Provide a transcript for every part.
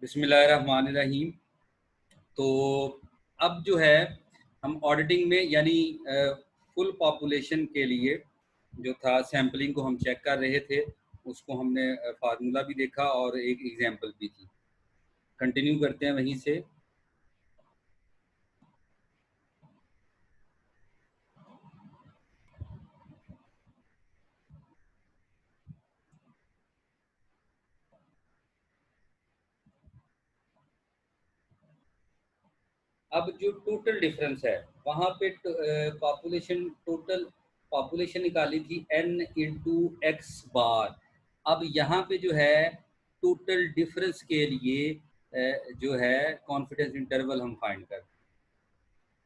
बिस्मिल्लाहिर्रहमानिर्रहीम। तो अब जो है हम ऑडिटिंग में यानी फुल पॉपुलेशन के लिए जो था सैम्पलिंग को हम चेक कर रहे थे, उसको हमने फार्मूला भी देखा और एक एग्जांपल भी थी। कंटिन्यू करते हैं वहीं से। अब जो टोटल डिफरेंस है वहाँ पे पॉपुलेशन टोटल पॉपुलेशन निकाली थी n इंटू एक्स बार। अब यहाँ पे जो है टोटल डिफरेंस के लिए जो है कॉन्फिडेंस इंटरवल हम फाइंड कर,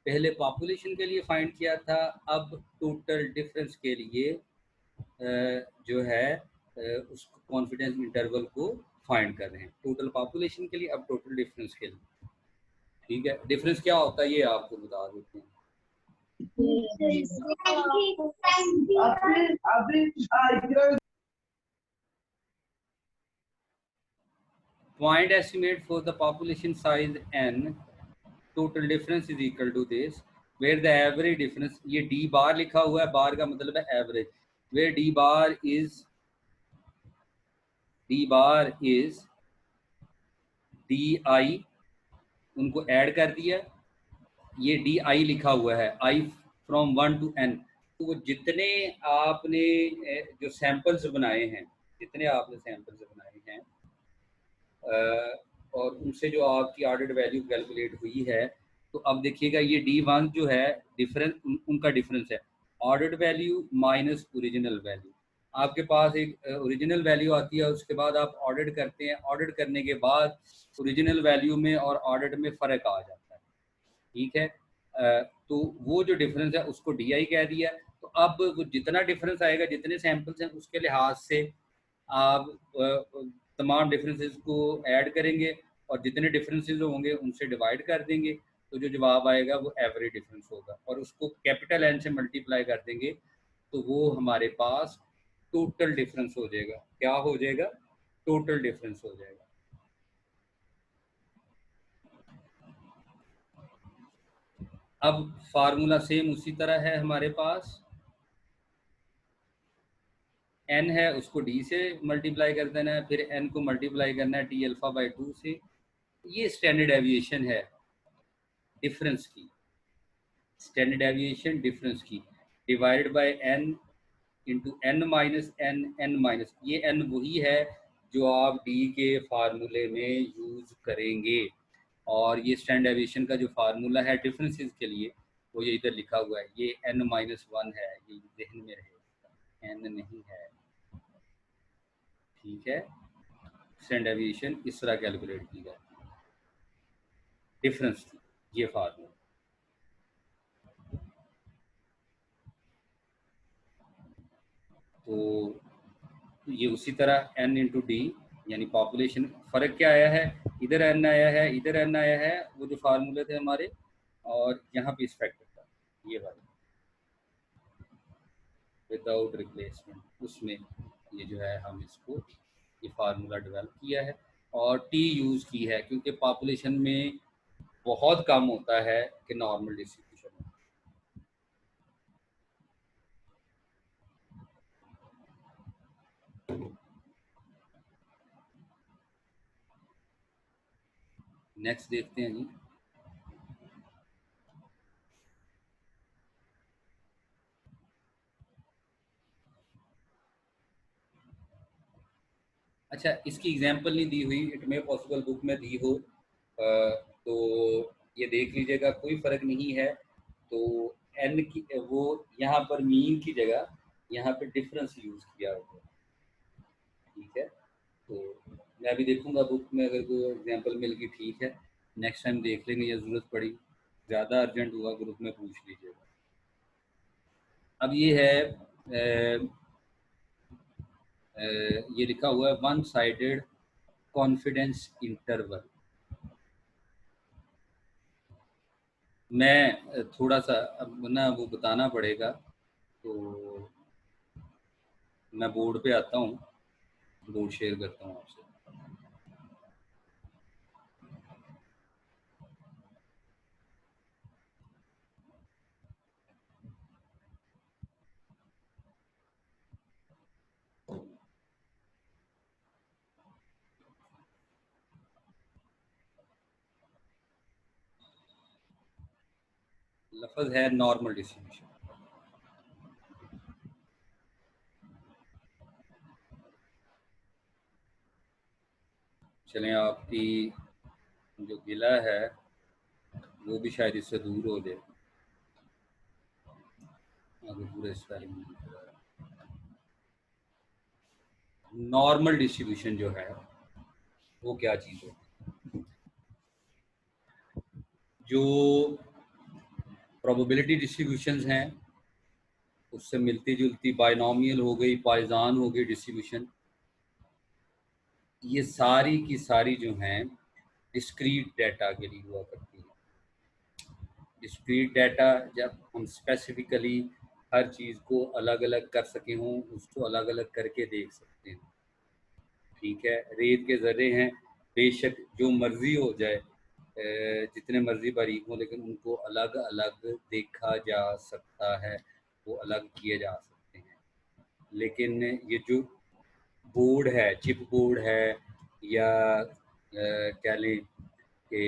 पहले पॉपुलेशन के लिए फाइंड किया था, अब टोटल डिफरेंस के लिए जो है उस कॉन्फिडेंस इंटरवल को फाइंड कर रहे हैं। टोटल पॉपुलेशन के लिए, अब टोटल डिफरेंस के लिए। ठीक है, डिफरेंस क्या होता है ये आपको बता देते हैं। Point estimate for the population size n, total difference is equal to this, where the average difference, ये d बार लिखा हुआ है, बार का मतलब है average, where d bar is di, उनको ऐड कर दिया, ये di लिखा हुआ है, i फ्रॉम 1 to n। तो वो जितने आपने जो सैंपल्स बनाए हैं, और उनसे जो आपकी ऑर्डर्ड वैल्यू कैलकुलेट हुई है, तो अब देखिएगा ये D1 जो है डिफरेंस, उनका डिफरेंस है ordered value minus original value. आपके पास एक ओरिजिनल वैल्यू आती है, उसके बाद आप ऑर्डर्ड करते हैं, ऑर्डर्ड करने के बाद ओरिजिनल वैल्यू में और ऑर्डर्ड में फ़र्क आ जाता है। ठीक है, तो वो जो डिफरेंस है उसको DI कह दिया। तो अब वो जितना डिफरेंस आएगा, जितने सैंपल्स हैं उसके लिहाज से आप तमाम डिफरेंसेस को ऐड करेंगे और जितने डिफरेंसेस होंगे उनसे डिवाइड कर देंगे, तो जो जवाब आएगा वो एवरेज डिफरेंस होगा, और उसको कैपिटल N से मल्टीप्लाई कर देंगे तो वो हमारे पास टोटल डिफरेंस हो जाएगा। क्या हो जाएगा? टोटल डिफरेंस हो जाएगा। अब फार्मूला सेम उसी तरह है हमारे पास, n है उसको d से मल्टीप्लाई कर देना है, फिर n को मल्टीप्लाई करना है t अल्फा बाई 2 से। ये स्टैंडर्ड एविएशन है डिफरेंस की, स्टैंडर्ड एविएशन डिफरेंस की, divided by n into n minus n minus, ये n वही है जो आप d के फार्मूले में यूज करेंगे, और ये स्टैंडर्ड एविएशन का जो फार्मूला है डिफरेंसेस के लिए वो ये इधर लिखा हुआ है, ये n माइनस 1 है, ये जहन में रहेगा, n नहीं है। ठीक है, स्टैंडर्ड एविएशन इस तरह कैलकुलेट की जाती है डिफरेंस की, ये फार्मूला। तो ये उसी तरह n इंटू डी, यानी पॉपुलेशन, फ़र्क क्या आया है, इधर n आया है, इधर n आया है, वो जो फार्मूले थे हमारे, और यहाँ पे इस फैक्टर था ये वाला विदाउट रिप्लेसमेंट, उसमें ये जो है हम इसको ये फार्मूला डेवलप किया है और टी यूज़ की है, क्योंकि पॉपुलेशन में बहुत कम होता है कि नॉर्मल डिस्ट्रीब्यूशन हो। नेक्स्ट देखते हैं जी। अच्छा, इसकी एग्जांपल नहीं दी हुई, इट में पॉसिबल बुक में दी हो, तो ये देख लीजिएगा, कोई फ़र्क नहीं है। तो एन की वो यहाँ पर मीन की जगह यहाँ पे डिफरेंस यूज़ किया होगा। ठीक है, तो मैं अभी देखूंगा बुक में, अगर कोई एग्जांपल मिल गई ठीक है, नेक्स्ट टाइम देख लेंगे, या ज़रूरत पड़ी, ज़्यादा अर्जेंट हुआ ग्रुप में पूछ लीजिएगा। अब ये है ये लिखा हुआ है वन साइडेड कॉन्फिडेंस इंटरवल। मैं थोड़ा सा अब ना वो बताना पड़ेगा, तो मैं बोर्ड पे आता हूँ, बोर्ड शेयर करता हूँ आपसे। लफ्ज़ है नॉर्मल डिस्ट्रीब्यूशन। चलें, आपकी जो गिला है वो भी शायद इससे दूर हो जाए। आगे पूरे स्पेलिंग नॉर्मल डिस्ट्रीब्यूशन जो है वो क्या चीज़ है? जो प्रोबेबिलिटी डिस्ट्रीब्यूशंस हैं उससे मिलती जुलती बाइनोमियल हो गई, पॉइज़न हो गई डिस्ट्रीब्यूशन, ये सारी की सारी जो हैं डिस्क्रीट डाटा के लिए हुआ करती है। डिस्क्रीट डाटा जब हम स्पेसिफिकली हर चीज़ को अलग अलग कर सके हों, उसको अलग अलग करके देख सकते हैं। ठीक है, रेत के ज़र्रे हैं, बेशक जो मर्ज़ी हो जाए, जितने मर्ज़ी बारीक हों, लेकिन उनको अलग अलग देखा जा सकता है, वो अलग किए जा सकते हैं। लेकिन ये जो बोर्ड है, चिप बोर्ड है या कह लें कि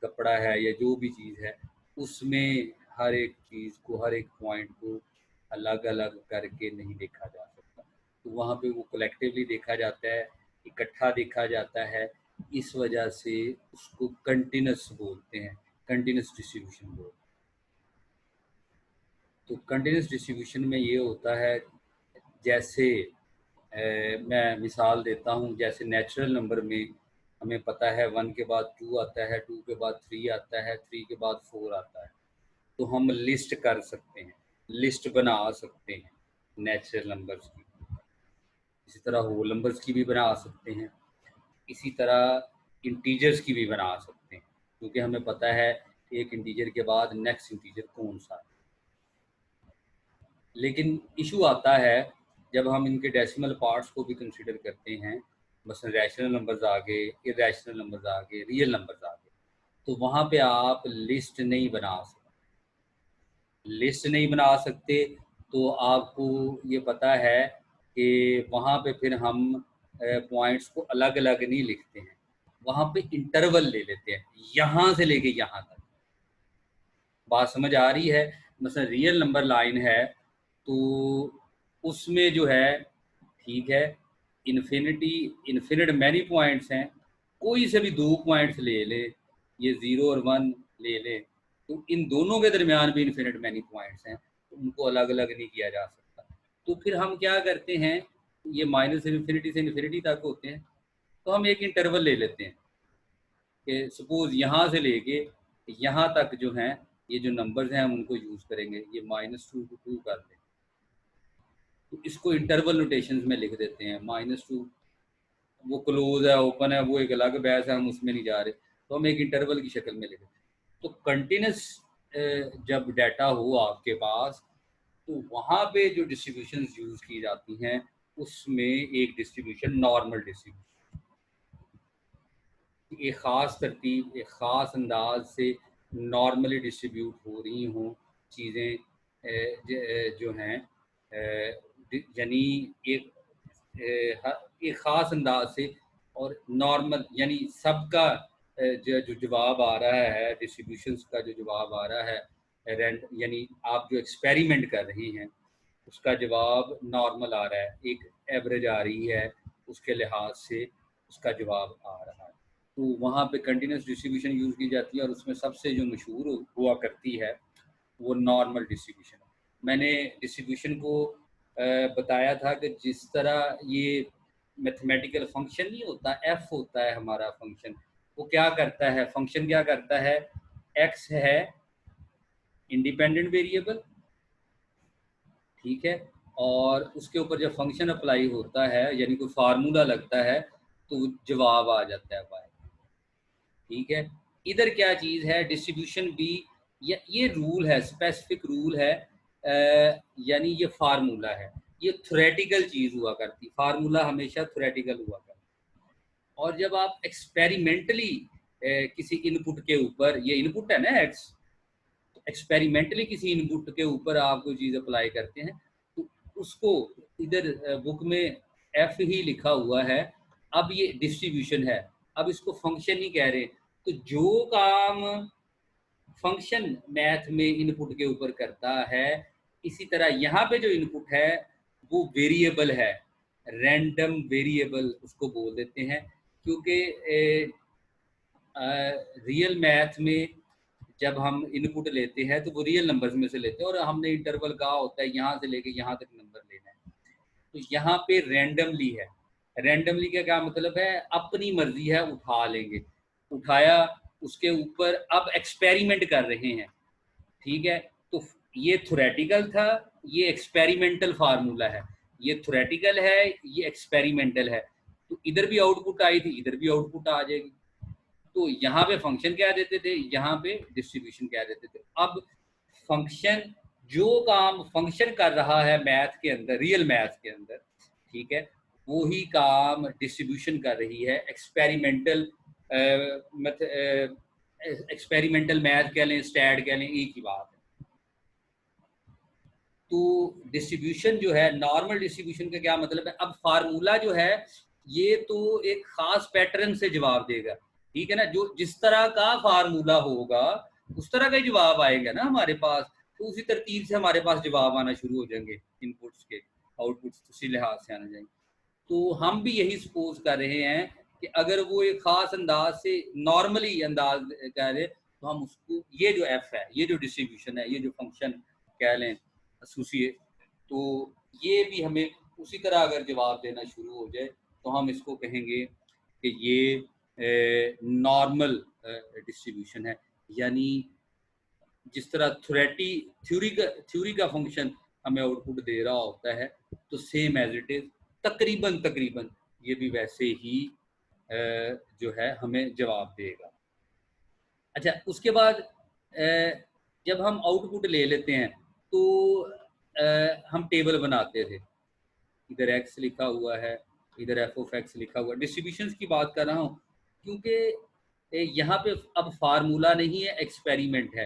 कपड़ा है या जो भी चीज़ है, उसमें हर एक चीज़ को, हर एक पॉइंट को अलग अलग करके नहीं देखा जा सकता। तो वहाँ पे वो कलेक्टिवली देखा जाता है, इकट्ठा देखा जाता है। इस वजह से उसको कंटिन्यूस बोलते हैं, कंटिन्यूस डिस्ट्रीब्यूशन बोलते हैं। तो कंटिन्यूस डिस्ट्रीब्यूशन में ये होता है, जैसे मैं मिसाल देता हूँ, जैसे नेचुरल नंबर में हमें पता है 1 के बाद 2 आता है, 2 के बाद 3 आता है, 3 के बाद 4 आता है। तो हम लिस्ट कर सकते हैं, लिस्ट बना सकते हैं नेचुरल नंबर्स की। इसी तरह होल नंबर्स की भी बना सकते हैं, इसी तरह इंटीजर्स की भी बना सकते हैं, क्योंकि हमें पता है एक इंटीजर के बाद नेक्स्ट इंटीजर कौन सा है। लेकिन इशू आता है जब हम इनके डेसिमल पार्ट्स को भी कंसीडर करते हैं, मसलन रैशनल नंबर्स आ गए, इरेशनल नंबर्स आ गए, रियल नंबर्स आ गए, तो वहाँ पे आप लिस्ट नहीं बना सकते। लिस्ट नहीं बना सकते तो आपको ये पता है कि वहाँ पे फिर हम पॉइंट्स को अलग अलग नहीं लिखते हैं, वहाँ पे इंटरवल ले लेते हैं, यहाँ से लेके यहाँ तक। बात समझ आ रही है? मसलन रियल नंबर लाइन है तो उसमें जो है, ठीक है, इन्फिनिट मैनी पॉइंट्स हैं, कोई से भी 2 पॉइंट्स ले ले, ये 0 और 1 ले ले, तो इन दोनों के दरमियान भी इन्फिनिट मैनी पॉइंट्स हैं, तो उनको अलग अलग नहीं किया जा सकता। तो फिर हम क्या करते हैं, ये माइनस इन्फिनिटी से इन्फिनिटी तक होते हैं, तो हम एक इंटरवल ले लेते हैं कि सपोज यहाँ से लेके यहाँ तक जो हैं, ये जो नंबर्स हैं हम उनको यूज़ करेंगे, ये -2 to 2 कर दें, तो इसको इंटरवल नोटेशंस में लिख देते हैं। -2 वो क्लोज है, ओपन है, वो एक अलग बहस है, हम उसमें नहीं जा रहे, तो हम एक इंटरवल की शक्ल में लिख देते हैं। तो कंटिन्यूस जब डाटा हो आपके पास, तो वहाँ पे जो डिस्ट्रीब्यूशन यूज़ की जाती हैं उसमें एक डिस्ट्रीब्यूशन नॉर्मल डिस्ट्रीब्यूशन, एक ख़ास तरतीब, एक ख़ास अंदाज से नॉर्मली डिस्ट्रीब्यूट हो रही हों चीज़ें, जो हैं, यानी एक एक ख़ास अंदाज से, और नॉर्मल यानी सबका जो जवाब आ रहा है, डिस्ट्रीब्यूशंस का जो जवाब आ रहा है, रेंट यानी आप जो एक्सपेरिमेंट कर रहे हैं उसका जवाब नॉर्मल आ रहा है, एक एवरेज आ रही है, उसके लिहाज से उसका जवाब आ रहा है। तो वहाँ पे कंटिन्यूस डिस्ट्रीब्यूशन यूज़ की जाती है, और उसमें सबसे जो मशहूर हुआ करती है वो नॉर्मल डिस्ट्रीब्यूशन। मैंने डिस्ट्रीब्यूशन को बताया था कि जिस तरह ये मैथमेटिकल फंक्शन नहीं होता, एफ होता है हमारा फंक्शन, वो क्या करता है, फंक्शन क्या करता है, एक्स है इंडिपेंडेंट वेरिएबल, ठीक है, और उसके ऊपर जब फंक्शन अप्लाई होता है यानी कोई फार्मूला लगता है तो जवाब आ जाता है वाई। ठीक है, इधर क्या चीज़ है, डिस्ट्रीब्यूशन भी, ये रूल है, स्पेसिफिक रूल है, यानी ये फार्मूला है, ये थ्योरेटिकल चीज़ हुआ करती, फार्मूला हमेशा थ्योरेटिकल हुआ करती। और जब आप एक्सपेरिमेंटली किसी इनपुट के ऊपर, ये इनपुट है ना एक्स, एक्सपेरिमेंटली किसी इनपुट के ऊपर आप कोई चीज़ अप्लाई करते हैं, तो उसको इधर बुक में एफ ही लिखा हुआ है, अब ये डिस्ट्रीब्यूशन है, अब इसको फंक्शन ही कह रहे, तो जो काम फंक्शन मैथ में इनपुट के ऊपर करता है, इसी तरह यहाँ पे जो इनपुट है वो वेरिएबल है, रैंडम वेरिएबल उसको बोल देते हैं, क्योंकि रियल मैथ में जब हम इनपुट लेते हैं तो वो रियल नंबर्स में से लेते हैं, और हमने इंटरवल कहा होता है यहाँ से लेके यहाँ तक नंबर लेना है। तो यहाँ पे रैंडमली है। रैंडमली का क्या मतलब है? अपनी मर्जी है, उठा लेंगे, उठाया, उसके ऊपर अब एक्सपेरिमेंट कर रहे हैं, ठीक है। तो ये थ्योरेटिकल था, ये एक्सपेरिमेंटल फार्मूला है, ये थ्योरेटिकल है, ये एक्सपेरिमेंटल है। तो इधर भी आउटपुट आई थी, इधर भी आउटपुट आ जाएगी। तो यहाँ पे फंक्शन क्या देते थे, यहाँ पे डिस्ट्रीब्यूशन क्या देते थे। अब फंक्शन जो काम फंक्शन कर रहा है मैथ के अंदर, रियल मैथ के अंदर, ठीक है, वो ही काम डिस्ट्रीब्यूशन कर रही है एक्सपेरिमेंटल एक्सपेरिमेंटल मैथ कह लें, स्टैट कह लें, एक ही बात है। तो डिस्ट्रीब्यूशन जो है, नॉर्मल डिस्ट्रीब्यूशन का क्या मतलब है? अब फार्मूला जो है ये तो एक खास पैटर्न से जवाब देगा, ठीक है ना। जो जिस तरह का फार्मूला होगा उस तरह का ही जवाब आएगा ना हमारे पास, तो उसी तरतीब से हमारे पास जवाब आना शुरू हो जाएंगे, इनपुट्स के आउटपुट्स उसी लिहाज से आना जाएंगे। तो हम भी यही सपोज कर रहे हैं कि अगर वो एक खास अंदाज से नॉर्मली अंदाज कह रहे, तो हम उसको, ये जो एफ है, ये जो डिस्ट्रीब्यूशन है, ये जो फंक्शन कह लें एसोसिएट, तो ये भी हमें उसी तरह अगर जवाब देना शुरू हो जाए तो हम इसको कहेंगे कि ये नॉर्मल डिस्ट्रीब्यूशन है। यानी जिस तरह थ्योरी का फंक्शन हमें आउटपुट दे रहा होता है, तो सेम एज इट इज, तकरीबन ये भी वैसे ही जो है हमें जवाब देगा। अच्छा, उसके बाद जब हम आउटपुट ले लेते हैं तो हम टेबल बनाते थे, इधर एक्स लिखा हुआ है, इधर एफ ऑफ एक्स लिखा हुआ है। डिस्ट्रीब्यूशंस की बात कर रहा हूँ क्योंकि यहाँ पे अब फार्मूला नहीं है, एक्सपेरिमेंट है,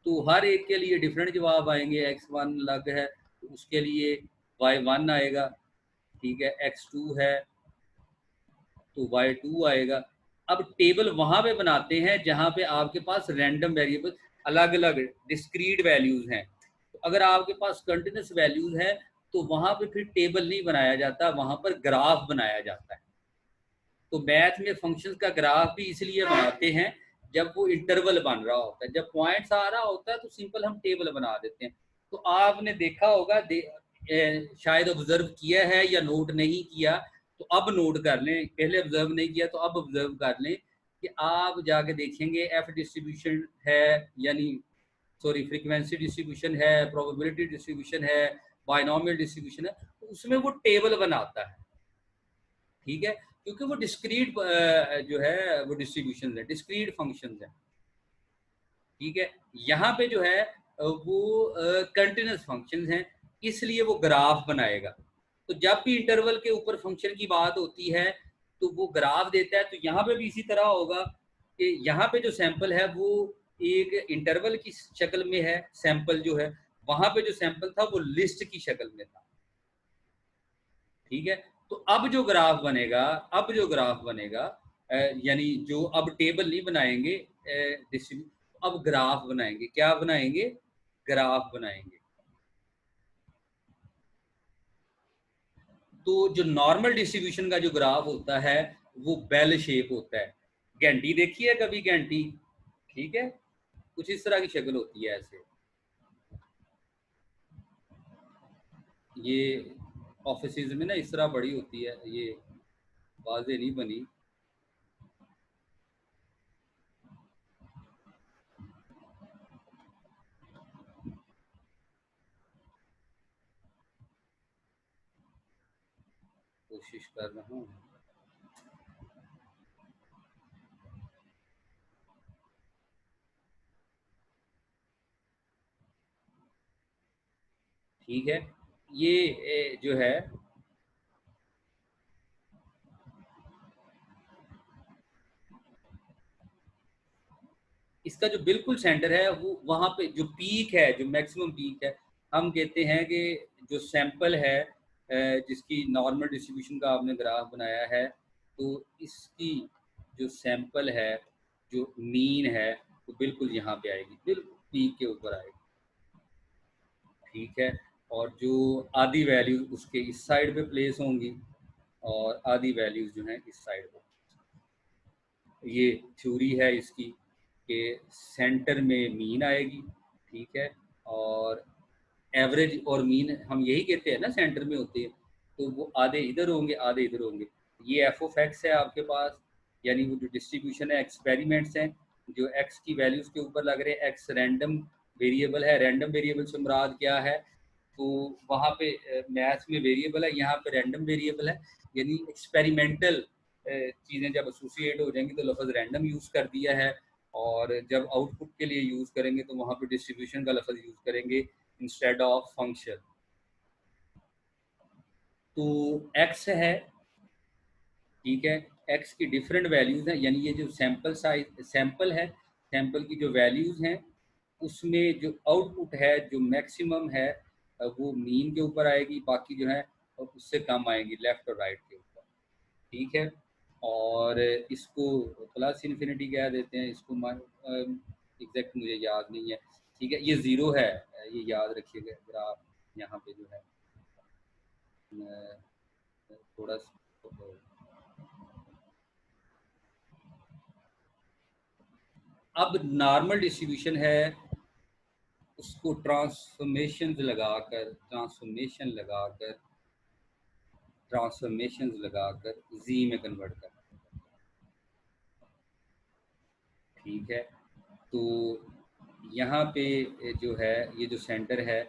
तो हर एक के लिए डिफरेंट जवाब आएंगे। x1 अलग है तो उसके लिए y1 आएगा, ठीक है, x2 है तो y2 आएगा। अब टेबल वहां पे बनाते हैं जहां पे आपके पास रैंडम वेरिएबल अलग अलग डिस्क्रीट वैल्यूज हैं। तो अगर आपके पास कंटिन्यूस वैल्यूज है तो वहां पे फिर टेबल नहीं बनाया जाता, वहां पर ग्राफ बनाया जाता है। तो मैथ में फंक्शंस का ग्राफ भी इसलिए बनाते हैं जब वो इंटरवल बन रहा होता है, जब पॉइंट्स आ रहा होता है तो सिंपल हम टेबल बना देते हैं। तो आपने देखा होगा, शायद ऑब्जर्व किया है या नोट नहीं किया, तो अब नोट कर लें, पहले ऑब्जर्व नहीं किया तो अब ऑब्जर्व कर लें कि आप जाके देखेंगे एफ डिस्ट्रीब्यूशन है, यानी सॉरी फ्रीक्वेंसी डिस्ट्रीब्यूशन है, प्रोबेबिलिटी डिस्ट्रीब्यूशन है, बाइनोमियल डिस्ट्रीब्यूशन है, तो उसमें वो टेबल बनाता है, ठीक है, क्योंकि वो डिस्क्रीट जो है वो डिस्ट्रीब्यूशन है, डिस्क्रीट फंक्शन है, ठीक है। यहाँ पे जो है वो कंटिन्यूस फंक्शन हैं, इसलिए वो ग्राफ बनाएगा। तो जब भी इंटरवल के ऊपर फंक्शन की बात होती है तो वो ग्राफ देता है। तो यहाँ पे भी इसी तरह होगा कि यहाँ पे जो सैंपल है वो एक इंटरवल की शक्ल में है, सैंपल जो है, वहां पे जो सैंपल था वो लिस्ट की शक्ल में था, ठीक है। तो अब जो ग्राफ बनेगा, यानी जो अब टेबल नहीं बनाएंगे अब ग्राफ बनाएंगे। क्या बनाएंगे? ग्राफ बनाएंगे। तो जो नॉर्मल डिस्ट्रीब्यूशन का जो ग्राफ होता है वो बेल शेप होता है। घंटी देखी है कभी? घंटी, ठीक है, कुछ इस तरह की शक्ल होती है ऐसे। ये ऑफिसेज में ना इस तरह बड़ी होती है, ये वाजे नहीं बनी। कोशिश कर रहा हूँ। ठीक है, ये जो है इसका जो बिल्कुल सेंटर है वो वहाँ पे जो पीक है, जो मैक्सिमम पीक है, हम कहते हैं कि जो सैंपल है जिसकी नॉर्मल डिस्ट्रीब्यूशन का आपने ग्राफ बनाया है, तो इसकी जो सैंपल है, जो मीन है, तो बिल्कुल यहाँ पे आएगी, बिल्कुल पीक के ऊपर आएगी, ठीक है। और जो आधी वैल्यू उसके इस साइड पे प्लेस होंगी और आधी वैल्यूज जो हैं इस साइड पे। ये थ्योरी है इसकी कि सेंटर में मीन आएगी, ठीक है, और एवरेज और मीन हम यही कहते हैं ना, सेंटर में होते हैं, तो वो आधे इधर होंगे आधे इधर होंगे। ये एफ ऑफ एक्स है आपके पास, यानी वो जो डिस्ट्रीब्यूशन है, एक्सपेरिमेंट्स हैं जो एक्स की वैल्यूज के ऊपर लग रहे हैं। एक्स रैंडम वेरिएबल है, रैंडम वेरिएबल से मुराद क्या है, तो वहाँ पे मैथ्स में वेरिएबल है, यहाँ पे रैंडम वेरिएबल है, यानी एक्सपेरिमेंटल चीज़ें जब एसोसिएट हो जाएंगी तो लफ्ज़ रैंडम यूज़ कर दिया है, और जब आउटपुट के लिए यूज़ करेंगे तो वहाँ पे डिस्ट्रीब्यूशन का लफ्ज़ यूज़ करेंगे इंस्टेड ऑफ फंक्शन। तो एक्स है, ठीक है, एक्स की डिफरेंट वैल्यूज हैं, यानी ये जो सैंपल साइज सैंपल है, सैंपल की जो वैल्यूज हैं उसमें जो आउटपुट है जो मैक्सिमम है वो मीन के ऊपर आएगी, बाकी जो है और उससे कम आएंगी लेफ्ट और राइट के ऊपर, ठीक है। और इसको प्लस इन्फिनिटी कह देते हैं, इसको एग्जैक्ट मुझे याद नहीं है, ठीक है। ये ज़ीरो है, ये याद रखिएगा ग्राफ यहाँ पे जो है थोड़ा अब नॉर्मल डिस्ट्रीब्यूशन है, उसको ट्रांसफॉर्मेशन लगाकर जी में कन्वर्ट कर, ठीक है। तो यहाँ पे जो है ये जो सेंटर है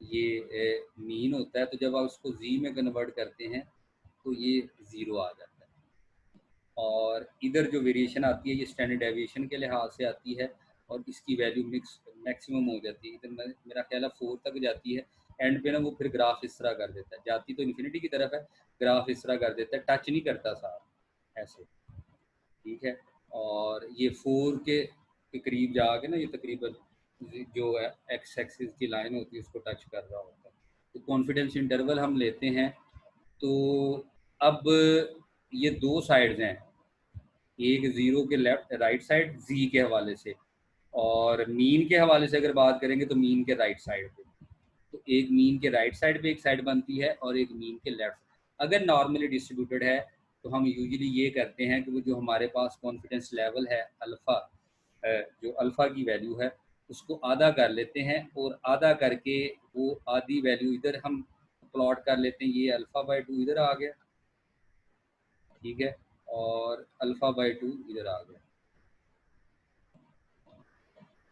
ये मीन होता है, तो जब आप उसको जी में कन्वर्ट करते हैं तो ये ज़ीरो आ जाता है, और इधर जो वेरिएशन आती है ये स्टैंडर्ड डेविएशन के लिहाज से आती है, और इसकी वैल्यू मैक्सिमम हो जाती है, इधर मेरा ख्याल है 4 तक जाती है। एंड पे ना वो फिर ग्राफ इस तरह कर देता है, जाती तो इन्फिनिटी की तरफ है, ग्राफ इस तरह कर देता है, टच नहीं करता साथ ऐसे, ठीक है। और ये 4 के करीब जाके ना ये तकरीबन जो है एक्स एक्सिस की लाइन होती है उसको टच कर रहा होता है। तो कॉन्फिडेंस इंटरवल हम लेते हैं, तो अब ये दो साइड्स हैं, एक ज़ीरो के लेफ्ट राइट साइड जी के हवाले से, और मीन के हवाले से अगर बात करेंगे तो मीन के राइट साइड पे, तो एक मीन के राइट साइड पे एक साइड बनती है और एक मीन के लेफ्ट। अगर नॉर्मली डिस्ट्रीब्यूटेड है तो हम यूजुअली ये करते हैं कि वो जो हमारे पास कॉन्फिडेंस लेवल है अल्फ़ा, जो अल्फ़ा की वैल्यू है उसको आधा कर लेते हैं, और आधा करके वो आधी वैल्यू इधर हम प्लॉट कर लेते हैं, ये अल्फ़ा बाई 2 इधर आ गया, ठीक है, और अल्फ़ा बाई 2 इधर आ गया।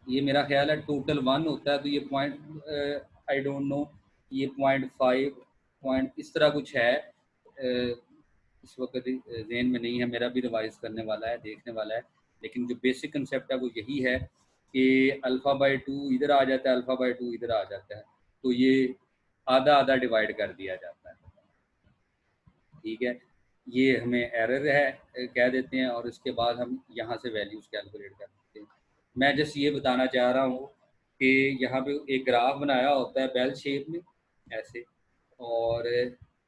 ये मेरा ख्याल है टोटल 1 होता है, तो ये पॉइंट आई डोंट नो, ये 0.5 पॉइंट इस तरह कुछ है, इस वक्त जहन में नहीं है, मेरा भी रिवाइज करने वाला है, देखने वाला है, लेकिन जो बेसिक कंसेप्ट है वो यही है कि अल्फ़ा बाई 2 इधर आ जाता है, अल्फ़ा बाई 2 इधर आ जाता है, तो ये आधा आधा डिवाइड कर दिया जाता है, ठीक है। ये हमें एरर है कह देते हैं, और इसके बाद हम यहाँ से वैल्यूज़ कैलकुलेट कर सकते हैं। मैं जस्ट ये बताना चाह रहा हूँ कि यहाँ पे एक ग्राफ बनाया होता है बेल शेप में ऐसे, और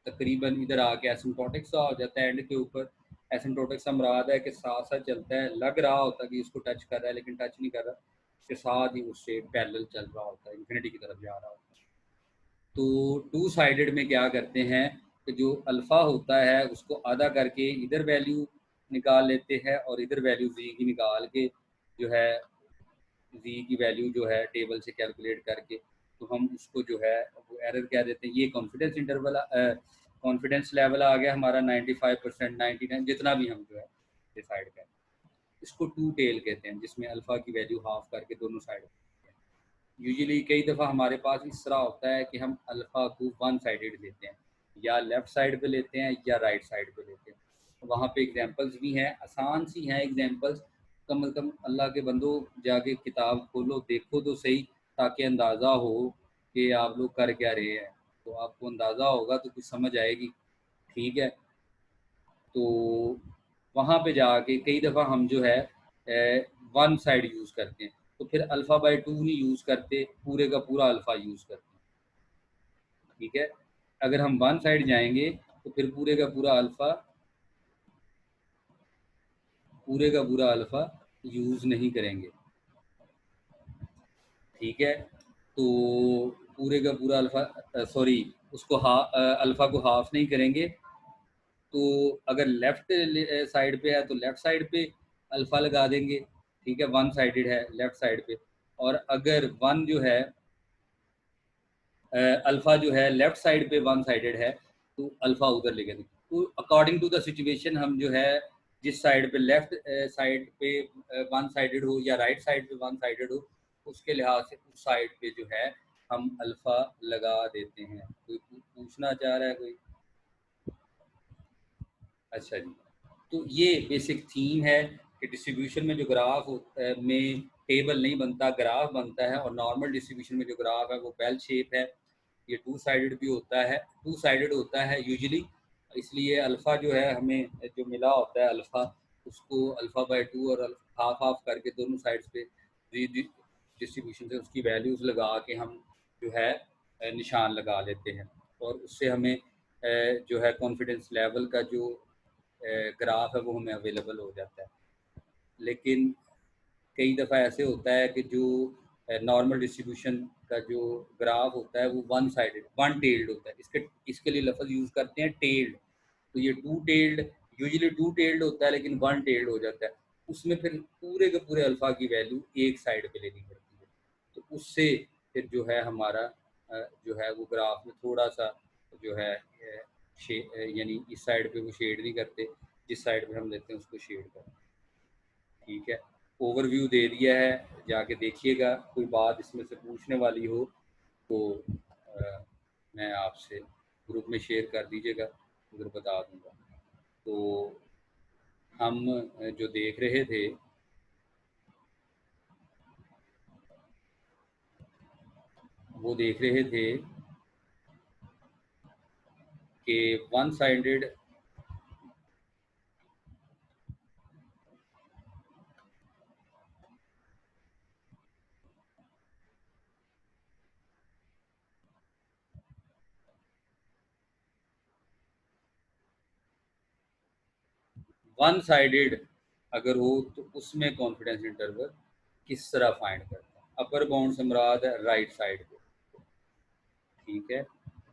तकरीबन इधर आके एसिम्प्टोटिक सा हो जाता है एंड के ऊपर। एसिम्प्टोटिक सा मुराद है कि साथ साथ चलता है, लग रहा होता है कि इसको टच कर रहा है लेकिन टच नहीं कर रहा, के साथ ही उससे पैरेलल चल रहा होता है, इन्फिनिटी की तरफ जा रहा होता है। तो टू साइडेड में क्या करते हैं कि जो अल्फ़ा होता है उसको आधा करके इधर वैल्यू निकाल लेते हैं, और इधर वैल्यू जी की निकाल के जो है जी की वैल्यू जो है टेबल से कैलकुलेट करके, तो हम उसको जो है वो एरर कह देते हैं। ये कॉन्फिडेंस इंटरवल कॉन्फिडेंस लेवल आ गया हमारा 95%, 99, जितना भी हम जो है डिसाइड करें। इसको टू टेल कहते हैं, जिसमें अल्फ़ा की वैल्यू हाफ करके दोनों साइड। यूजुअली कई दफ़ा हमारे पास इस तरह होता है कि हम अल्फ़ा को वन साइडेड लेते हैं, या लेफ़्ट साइड पे लेते हैं या राइट साइड पे लेते हैं। वहाँ पे एग्जांपल्स भी हैं, आसान सी हैं एग्जांपल्स, कम से कम अल्लाह के बंदो जाके किताब खोलो देखो तो सही, ताकि अंदाज़ा हो कि आप लोग कर क्या रहे हैं, तो आपको अंदाज़ा होगा तो कुछ समझ आएगी, ठीक है। तो वहाँ पे जाके कई दफ़ा हम जो है वन साइड यूज़ करते हैं, तो फिर अल्फ़ा बाई 2 नहीं यूज़ करते, पूरे का पूरा अल्फ़ा यूज़ करते हैं, ठीक है। अगर हम वन साइड जाएंगे तो फिर पूरे का पूरा अल्फ़ा यूज़ नहीं करेंगे, ठीक है, तो पूरे का पूरा अल्फ़ा सॉरी उसको अल्फ़ा को हाफ नहीं करेंगे, तो अगर लेफ्ट साइड पे है तो लेफ्ट साइड पे अल्फ़ा लगा देंगे, ठीक है, वन साइडेड है लेफ्ट साइड पे। और अगर वन जो है अल्फ़ा जो है लेफ्ट साइड पे वन साइडेड है, तो अल्फ़ा उधर लेके देंगे। तो अकॉर्डिंग टू द सिचुएशन हम जो है जिस साइड पे लेफ्ट साइड पे वन साइडेड हो या राइट साइड पे वन साइडेड हो, उसके लिहाज से उस साइड पे जो है हम अल्फ़ा लगा देते हैं। कोई पूछना चाह रहा है कोई? अच्छा जी, तो ये बेसिक थीम है कि डिस्ट्रीब्यूशन में जो ग्राफ में टेबल नहीं बनता, ग्राफ बनता है, और नॉर्मल डिस्ट्रीब्यूशन में जो ग्राफ है वो बेल शेप है। ये टू साइडेड भी होता है, टू साइडेड होता है यूजुअली, इसलिए अल्फ़ा जो है हमें जो मिला होता है अल्फ़ा, उसको अल्फ़ा बाय टू और हाफ हाफ करके दोनों साइड्स पे डिस्ट्रीब्यूशन से उसकी वैल्यूज़ लगा के हम जो है निशान लगा लेते हैं, और उससे हमें जो है कॉन्फिडेंस लेवल का जो ग्राफ है वो हमें अवेलेबल हो जाता है। लेकिन कई दफ़ा ऐसे होता है कि जो नॉर्मल डिस्ट्रीब्यूशन का जो ग्राफ होता है वो वन साइडेड वन टेल्ड होता है, इसके इसके लिए लफ्ज़ यूज़ करते हैं टेल्ड। तो ये to tailed usually to tailed होता है, लेकिन वन टेल्ड हो जाता है, उसमें फिर पूरे के पूरे अल्फ़ा की वैल्यू एक साइड पे लेनी पड़ती है। तो उससे फिर जो है हमारा जो है वो ग्राफ में थोड़ा सा जो है यानी इस साइड पे वो शेड नहीं करते, जिस साइड पे हम लेते हैं उसको शेड करते हैं। ठीक है, ओवरव्यू दे दिया है, जाके देखिएगा, कोई बात इसमें से पूछने वाली हो तो मैं आपसे ग्रुप में शेयर कर दीजिएगा, उधर बता दूंगा। तो हम जो देख रहे थे वो देख रहे थे कि वन साइडेड वन साइडेड अगर हो तो उसमें कॉन्फिडेंस इंटरवल किस तरह फाइंड करता है? अपर बाउंड से मुराद है राइट साइड पे, ठीक है।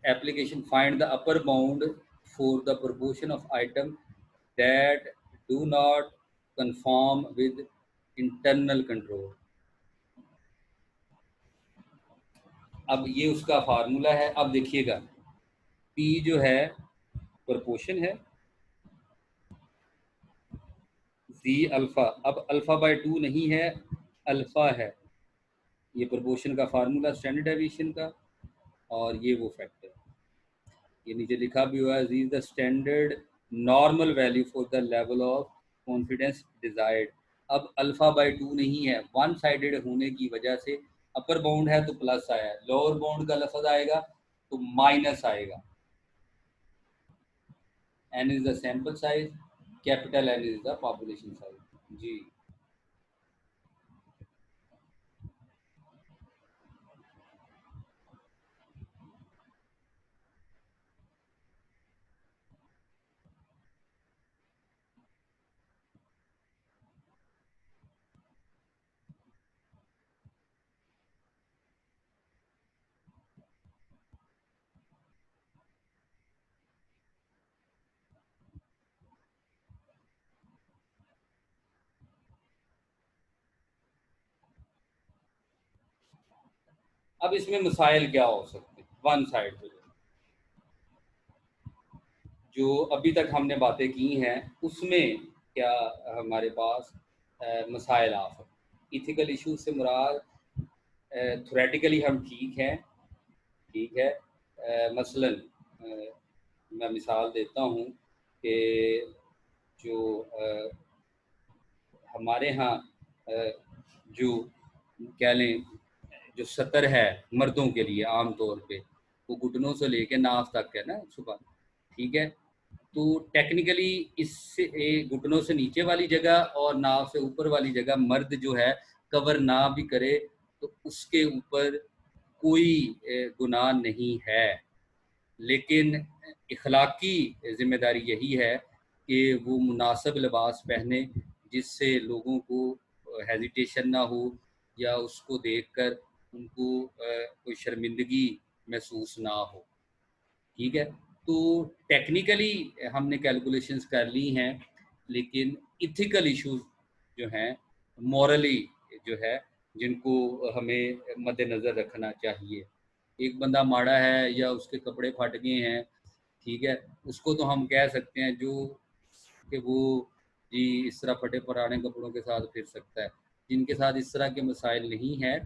Application find the upper bound for the proportion of item that do not conform with internal control। अब ये उसका फार्मूला है, अब देखिएगा P जो है प्रोपोर्शन है Z अल्फा, अब अल्फा बाय टू नहीं है, अल्फा है, ये प्रोपोर्शन का फार्मूला स्टैंडर्ड डेविएशन का, और ये वो फैक्टर, ये नीचे लिखा भी हुआ है Z is the standard normal value for the level of confidence desired. अब अल्फा बाय टू नहीं है, वन साइडेड होने की वजह से अपर बाउंड है तो प्लस आया, लोअर बाउंड का लफ्ज आएगा तो माइनस आएगा। n is the sample size, capital N is the population size. जी, अब इसमें मसाइल क्या हो सकते हैं वन साइड पे? जो अभी तक हमने बातें की हैं उसमें क्या हमारे पास मसाइल आ सकते? इथिकल इशू से मुराद थोरेटिकली हम ठीक हैं, ठीक है, मसलन मैं मिसाल देता हूँ कि जो हमारे यहाँ जो कह लें जो सतर है मर्दों के लिए आम तौर पे वो घुटनों से लेके नाफ तक है ना सुबह, ठीक है। तो टेक्निकली इससे घुटनों से नीचे वाली जगह और नाव से ऊपर वाली जगह मर्द जो है कवर ना भी करे तो उसके ऊपर कोई गुनाह नहीं है, लेकिन इखलाकी जिम्मेदारी यही है कि वो मुनासिब लिबास पहने जिससे लोगों को हेजिटेशन ना हो या उसको देखकर उनको कोई शर्मिंदगी महसूस ना हो। ठीक है, तो टेक्निकली हमने कैलकुलेशंस कर ली हैं, लेकिन इथिकल इश्यूज जो हैं, मॉरली जो है, जिनको हमें मद्देनज़र रखना चाहिए। एक बंदा माड़ा है या उसके कपड़े फट गए हैं, ठीक है, उसको तो हम कह सकते हैं जो कि वो जी इस तरह फटे पुराने कपड़ों के साथ फिर सकता है। जिनके साथ इस तरह के मसाइल नहीं हैं,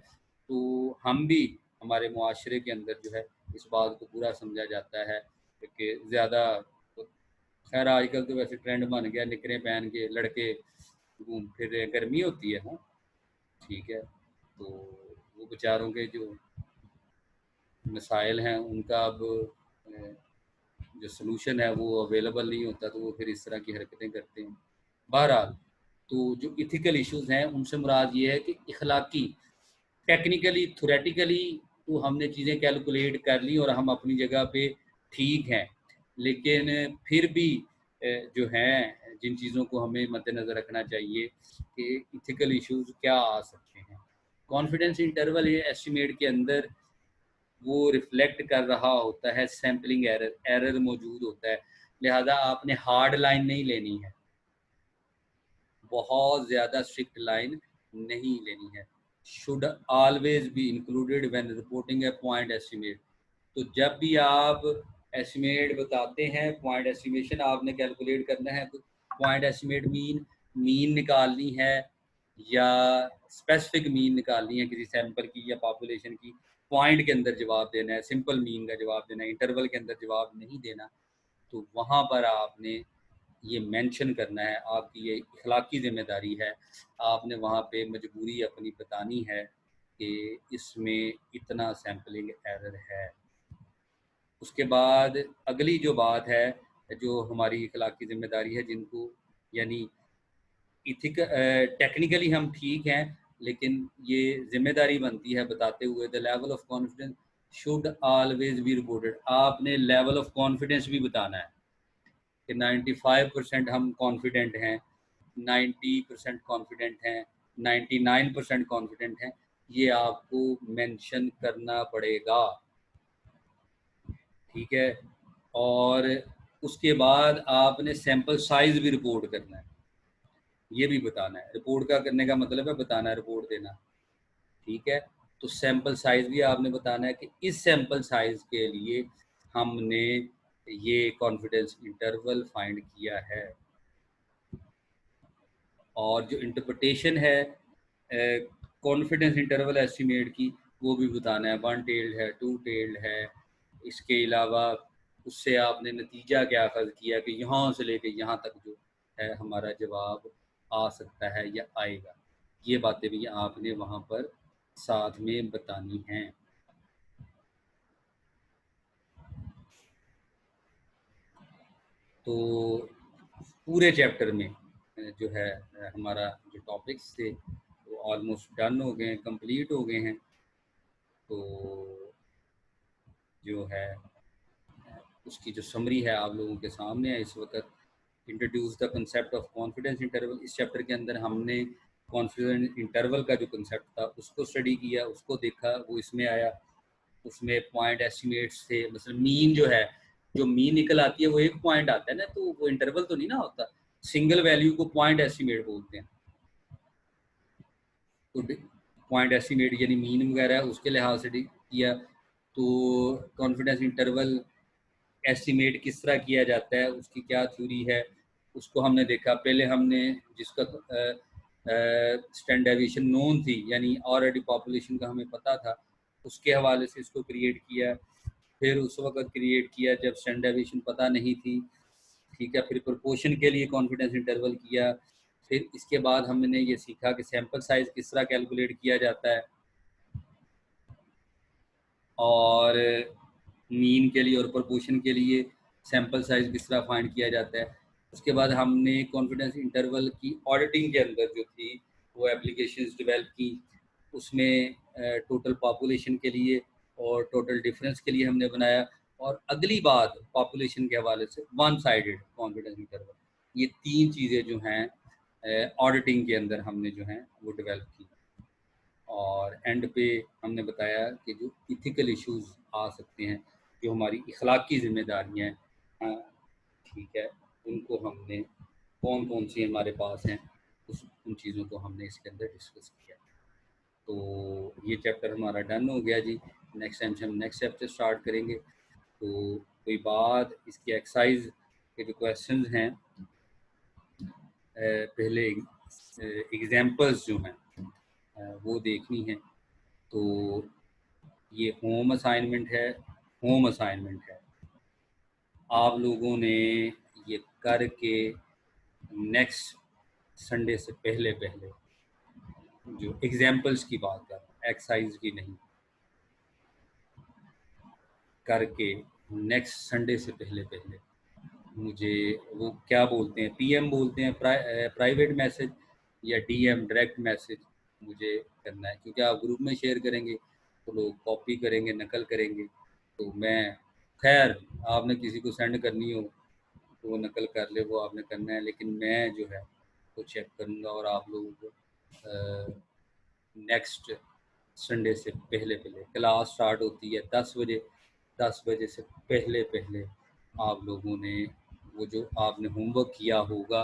तो हम भी हमारे मुआशरे के अंदर जो है इस बात को पूरा समझा जाता है कि ज़्यादा, खैर आजकल तो वैसे ट्रेंड बन गया निकरें पहन के लड़के घूम फिर रहे हैं, गर्मी होती है। हाँ, ठीक है, तो वो बेचारों के जो मसाइल हैं उनका अब जो सलूशन है वो अवेलेबल नहीं होता, तो वो फिर इस तरह की हरकतें करते हैं। बहरहाल, तो जो इथिकल इश्यूज हैं उनसे मुराद ये है कि इखलाकी, टेक्निकली थ्योरेटिकली तो हमने चीज़ें कैलकुलेट कर ली और हम अपनी जगह पे ठीक हैं, लेकिन फिर भी जो हैं जिन चीज़ों को हमें मद्देनज़र रखना चाहिए कि इथिकल इश्यूज क्या आ सकते हैं। कॉन्फिडेंस इंटरवल एस्टिमेट के अंदर वो रिफ्लेक्ट कर रहा होता है सैम्पलिंग एरर, एरर मौजूद होता है, लिहाजा आपने हार्ड लाइन नहीं लेनी है, बहुत ज़्यादा स्ट्रिक्ट लाइन नहीं लेनी है। Should always be included when reporting A point estimate. तो जब भी आप एस्टिमेट बताते हैं, पॉइंट एस्टिमेशन आपने कैलकुलेट करना है, तो पॉइंट एस्टिमेट मीन निकालनी है या स्पेसिफिक मीन निकालनी है किसी सैंपल की या पॉपुलेशन की, पॉइंट के अंदर जवाब देना है, सिंपल मीन का जवाब देना है, इंटरवल के अंदर जवाब नहीं देना, तो वहाँ पर आपने ये मेंशन करना है, आपकी ये इखलाकी ज़िम्मेदारी है, आपने वहाँ पे मजबूरी अपनी बतानी है कि इसमें इतना सैम्पलिंग एरर है। उसके बाद अगली जो बात है, जो हमारी इखलाकी ज़िम्मेदारी है, जिनको यानी टेक्निकली हम ठीक हैं, लेकिन ये जिम्मेदारी बनती है बताते हुए the level of confidence should always be reported. आपने लेवल ऑफ कॉन्फिडेंस भी बताना है कि 95% हम कॉन्फिडेंट हैं, 90% कॉन्फिडेंट हैं, 99% कॉन्फिडेंट हैं, ये आपको मेंशन करना पड़ेगा। ठीक है, और उसके बाद आपने सैंपल साइज भी रिपोर्ट करना है, ये भी बताना है। रिपोर्ट का करने का मतलब है बताना है, रिपोर्ट देना। ठीक है, तो सैंपल साइज भी आपने बताना है कि इस सैंपल साइज के लिए हमने ये कॉन्फिडेंस इंटरवल फाइंड किया है। और जो इंटरप्रिटेशन है कॉन्फिडेंस इंटरवल एस्टिमेट की, वो भी बताना है, वन टेल्ड है, टू टेल्ड है। इसके अलावा उससे आपने नतीजा क्या अखज़ किया कि यहाँ से लेके यहाँ तक जो है हमारा जवाब आ सकता है या आएगा, ये बातें भी आपने वहाँ पर साथ में बतानी हैं। तो पूरे चैप्टर में जो है हमारा जो टॉपिक्स थे वो ऑलमोस्ट डन हो गए हैं, कंप्लीट हो गए हैं। तो जो है उसकी जो समरी है आप लोगों के सामने है इस वक्त। Introduce the concept of confidence interval, इस चैप्टर के अंदर हमने कॉन्फिडेंस इंटरवल का जो कंसेप्ट था उसको स्टडी किया, उसको देखा, वो इसमें आया। उसमें पॉइंट एस्टिमेट्स थे, मतलब मीन जो है, जो मीन निकल आती है वो एक पॉइंट आता है ना, तो वो इंटरवल तो नहीं ना होता, सिंगल वैल्यू को पॉइंट एस्टिमेट बोलते हैं। तो पॉइंट एस्टिमेट यानी मीन वगैरह उसके लिहाज से किया। तो कॉन्फिडेंस इंटरवल एस्टिमेट किस तरह किया जाता है, उसकी क्या थ्योरी है, उसको हमने देखा। पहले हमने जिसका स्टैंडर्ड डेविएशन नोन थी, यानी ऑलरेडी पॉपुलेशन का हमें पता था, उसके हवाले से इसको क्रिएट किया। फिर उस वक्त क्रिएट किया जब स्टैंडर्ड डेविएशन पता नहीं थी। ठीक है, फिर प्रोपोर्शन के लिए कॉन्फिडेंस इंटरवल किया। फिर इसके बाद हमने ये सीखा कि सैंपल साइज किस तरह कैलकुलेट किया जाता है, और मीन के लिए और प्रोपोर्शन के लिए सैंपल साइज किस तरह फाइंड किया जाता है। उसके बाद हमने कॉन्फिडेंस इंटरवल की ऑडिटिंग के अंदर जो थी वो एप्लीकेशंस डेवलप की, उसमें टोटल पॉपुलेशन के लिए और टोटल डिफरेंस के लिए हमने बनाया। और अगली बात पॉपुलेशन के हवाले से वन साइडेड कॉन्फिडेंस इंटरवल, ये तीन चीज़ें जो हैं ऑडिटिंग के अंदर हमने जो हैं वो डेवलप की। और एंड पे हमने बताया कि जो इथिकल इश्यूज आ सकते हैं, जो हमारी इखलाकी जिम्मेदारियाँ हैं, ठीक है, उनको हमने कौन कौन सी हमारे पास हैं, उन चीज़ों को हमने इसके अंदर डिस्कस किया। तो ये चैप्टर हमारा डन हो गया जी। नेक्स्ट टाइम से हम नेक्स्ट चैप्टर स्टार्ट करेंगे। तो कोई बात इसकी एक्सरसाइज के जो क्वेश्चंस हैं, पहले एग्जांपल्स जो हैं वो देखनी है। तो ये होम असाइनमेंट है, होम असाइनमेंट है। आप लोगों ने ये करके नेक्स्ट संडे से पहले पहले, जो एग्जांपल्स की बात कर रहा हूँ, एक्सरसाइज की नहीं, करके नेक्स्ट संडे से पहले पहले मुझे, वो क्या बोलते हैं, पीएम बोलते हैं, प्राइवेट मैसेज या डीएम डायरेक्ट मैसेज मुझे करना है, क्योंकि आप ग्रुप में शेयर करेंगे तो लोग कॉपी करेंगे, नकल करेंगे। तो मैं, खैर आपने किसी को सेंड करनी हो तो वो नकल कर ले, वो आपने करना है, लेकिन मैं जो है वो चेक करूँगा और आप लोगों को नेक्स्ट संडे से पहले पहले, क्लास स्टार्ट होती है 10 बजे, 10 बजे से पहले पहले आप लोगों ने वो जो आपने होमवर्क किया होगा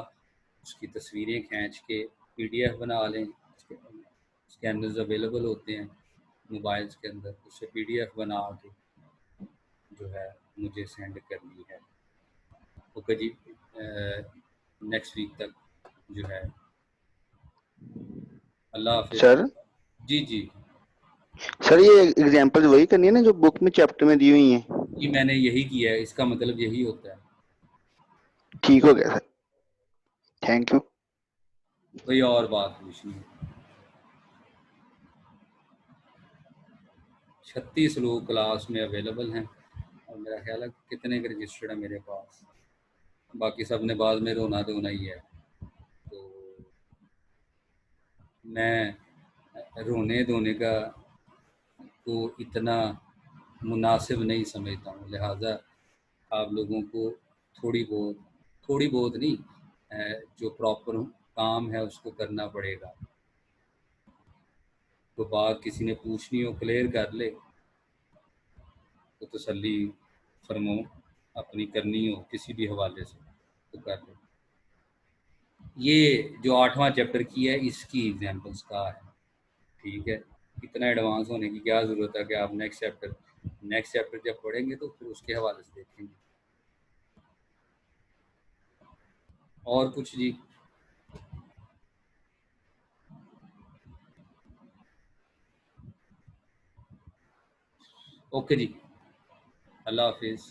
उसकी तस्वीरें खींच के पीडीएफ बना लें। स्कैनर्स अवेलेबल होते हैं मोबाइल्स के अंदर, उससे पीडीएफ बना के जो है मुझे सेंड करनी है। ओके जी, नेक्स्ट वीक तक जो है, अल्लाह हाफिज सर जी। जी सर ये एग्जांपल्स वही करनी है ना जो बुक में चैप्टर में दी हुई हैं? जी, मैंने यही किया है, इसका मतलब यही होता है। ठीक हो गया सर, थैंक यू। कोई और बात पूछनी है? 36 लोग क्लास में अवेलेबल हैं और मेरा ख्याल है कितने के रजिस्टर्ड है मेरे पास, बाकी सब ने बाद में रोना धोना ही है। तो मैं रोने धोने का तो इतना मुनासिब नहीं समझता हूँ, लिहाजा आप लोगों को थोड़ी बहुत नहीं, जो प्रॉपर काम है उसको करना पड़ेगा। तो बात किसी ने पूछनी हो, क्लियर कर ले, तो तसल्ली फरमो, अपनी करनी हो किसी भी हवाले से तो कर ले। ये जो 8वां चैप्टर की है इसकी एग्जांपल्स का है, ठीक है। इतना एडवांस होने की क्या ज़रूरत है कि आप नेक्स्ट चैप्टर जब पढ़ेंगे तो फिर उसके हवाले से देखेंगे। और कुछ जी? ओके जी, अल्लाह हाफिज़।